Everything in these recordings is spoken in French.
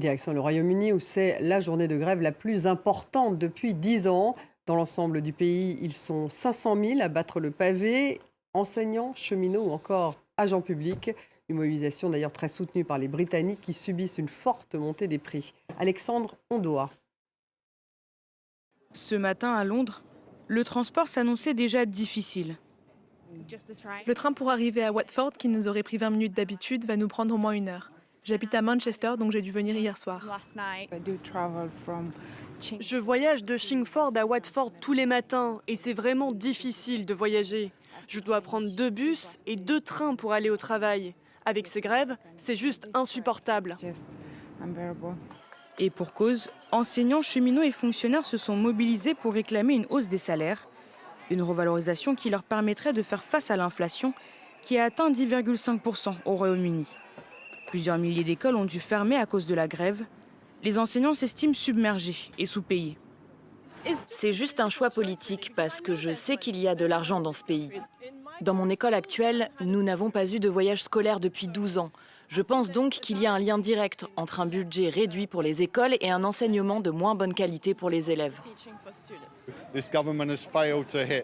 Direction le Royaume-Uni où c'est la journée de grève la plus importante depuis 10 ans. Dans l'ensemble du pays, ils sont 500 000 à battre le pavé, enseignants, cheminots ou encore agents publics. Une mobilisation d'ailleurs très soutenue par les Britanniques qui subissent une forte montée des prix. Alexandre Ondoa. Ce matin à Londres, le transport s'annonçait déjà difficile. Le train pour arriver à Watford, qui nous aurait pris 20 minutes d'habitude, va nous prendre au moins 1 heure. J'habite à Manchester, donc j'ai dû venir hier soir. Je voyage de Chingford à Watford tous les matins et c'est vraiment difficile de voyager. Je dois prendre 2 bus et 2 trains pour aller au travail. Avec ces grèves, c'est juste insupportable. Et pour cause, enseignants, cheminots et fonctionnaires se sont mobilisés pour réclamer une hausse des salaires. Une revalorisation qui leur permettrait de faire face à l'inflation qui a atteint 10,5% au Royaume-Uni. Plusieurs milliers d'écoles ont dû fermer à cause de la grève. Les enseignants s'estiment submergés et sous-payés. C'est juste un choix politique parce que je sais qu'il y a de l'argent dans ce pays. Dans mon école actuelle, nous n'avons pas eu de voyage scolaire depuis 12 ans. Je pense donc qu'il y a un lien direct entre un budget réduit pour les écoles et un enseignement de moins bonne qualité pour les élèves.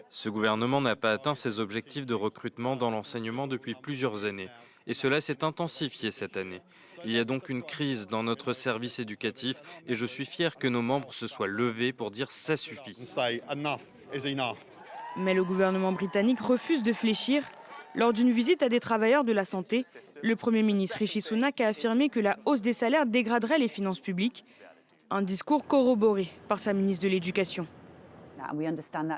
Ce gouvernement n'a pas atteint ses objectifs de recrutement dans l'enseignement depuis plusieurs années. Et cela s'est intensifié cette année. Il y a donc une crise dans notre service éducatif et je suis fier que nos membres se soient levés pour dire ça suffit. Mais le gouvernement britannique refuse de fléchir. Lors d'une visite à des travailleurs de la santé, le Premier ministre Rishi Sunak a affirmé que la hausse des salaires dégraderait les finances publiques. Un discours corroboré par sa ministre de l'Éducation.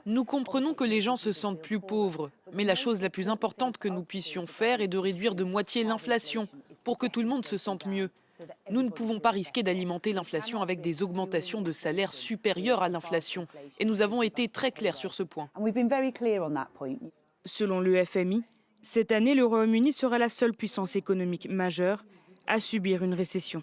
Nous comprenons que les gens se sentent plus pauvres, mais la chose la plus importante que nous puissions faire est de réduire de moitié l'inflation pour que tout le monde se sente mieux. Nous ne pouvons pas risquer d'alimenter l'inflation avec des augmentations de salaires supérieures à l'inflation. Et nous avons été très clairs sur ce point. Selon le FMI, cette année, le Royaume-Uni sera la seule puissance économique majeure à subir une récession.